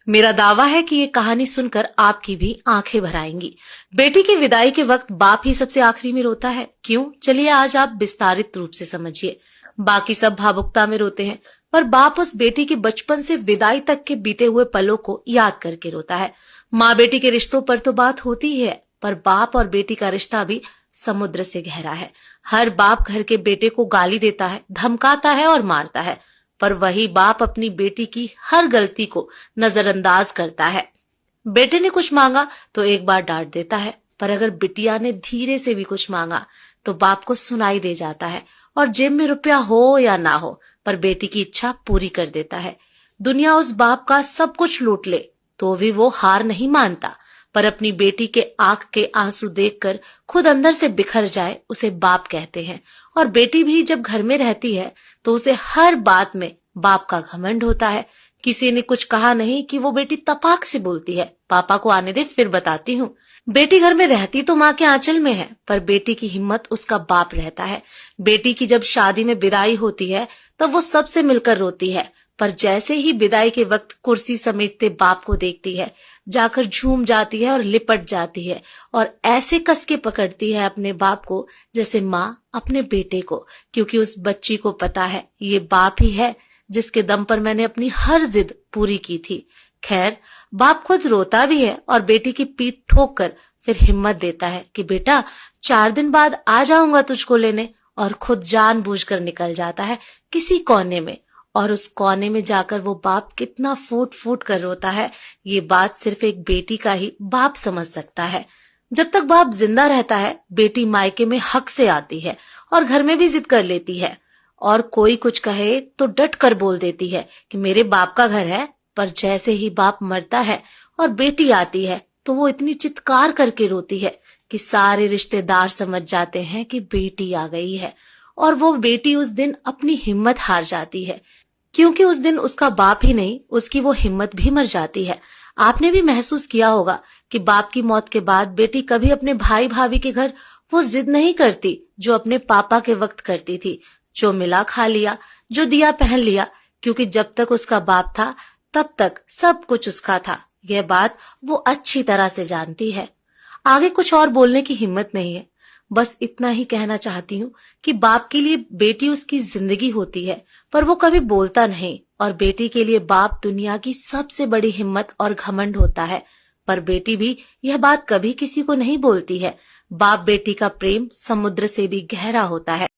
मेरा दावा है कि ये कहानी सुनकर आपकी भी आंखें भर आएंगी। बेटी की विदाई के वक्त बाप ही सबसे आखिरी में रोता है। क्यों? चलिए आज आप विस्तारित रूप से समझिए। बाकी सब भावुकता में रोते हैं, पर बाप उस बेटी की बचपन से विदाई तक के बीते हुए पलों को याद करके रोता है। माँ बेटी के रिश्तों पर तो बात होती ही है, पर बाप और बेटी का रिश्ता भी समुद्र से गहरा है। हर बाप घर के बेटे को गाली देता है, धमकाता है और मारता है, पर वही बाप अपनी बेटी की हर गलती को नजरअंदाज करता है। बेटे ने कुछ मांगा तो एक बार डांट देता है, पर अगर बिटिया ने धीरे से भी कुछ मांगा तो बाप को सुनाई दे जाता है और जेब में रुपया हो या ना हो, पर बेटी की इच्छा पूरी कर देता है। दुनिया उस बाप का सब कुछ लूट ले तो भी वो हार नहीं मानता, पर अपनी बेटी के आंख के आंसू देखकर खुद अंदर से बिखर जाए उसे बाप कहते हैं। और बेटी भी जब घर में रहती है तो उसे हर बात में बाप का घमंड होता है। किसी ने कुछ कहा नहीं कि वो बेटी तपाक से बोलती है, पापा को आने दे फिर बताती हूँ। बेटी घर में रहती तो माँ के आंचल में है, पर बेटी की हिम्मत उसका बाप रहता है। बेटी की जब शादी में विदाई होती है तब वो सबसे मिलकर रोती है, पर जैसे ही विदाई के वक्त कुर्सी समेटते बाप को देखती है, जाकर झूम जाती है और लिपट जाती है और ऐसे कस के पकड़ती है अपने बाप को जैसे माँ अपने बेटे को, क्योंकि उस बच्ची को पता है ये बाप ही है जिसके दम पर मैंने अपनी हर जिद पूरी की थी। खैर, बाप खुद रोता भी है और बेटी की पीठ ठोक कर फिर हिम्मत देता है कि बेटा 4 दिन बाद आ जाऊंगा तुझको लेने, और खुद जानबूझकर निकल जाता है किसी कोने में। और उस कोने में जाकर वो बाप कितना फूट फूट कर रोता है, ये बात सिर्फ एक बेटी का ही बाप समझ सकता है। जब तक बाप जिंदा रहता है बेटी मायके में हक से आती है और घर में भी जिद कर लेती है, और कोई कुछ कहे तो डट कर बोल देती है कि मेरे बाप का घर है। पर जैसे ही बाप मरता है और बेटी आती है तो वो इतनी चित्कार करके रोती है कि सारे रिश्तेदार समझ जाते हैं कि बेटी आ गई है। और वो बेटी उस दिन अपनी हिम्मत हार जाती है, क्योंकि उस दिन उसका बाप ही नहीं उसकी वो हिम्मत भी मर जाती है। आपने भी महसूस किया होगा कि बाप की मौत के बाद बेटी कभी अपने भाई भाभी के घर वो जिद नहीं करती जो अपने पापा के वक्त करती थी। जो मिला खा लिया, जो दिया पहन लिया, क्योंकि जब तक उसका बाप था तब तक सब कुछ उसका था। यह बात वो अच्छी तरह से जानती है। आगे कुछ और बोलने की हिम्मत नहीं है, बस इतना ही कहना चाहती हूँ कि बाप के लिए बेटी उसकी जिंदगी होती है, पर वो कभी बोलता नहीं। और बेटी के लिए बाप दुनिया की सबसे बड़ी हिम्मत और घमंड होता है, पर बेटी भी यह बात कभी किसी को नहीं बोलती है। बाप बेटी का प्रेम समुद्र से भी गहरा होता है।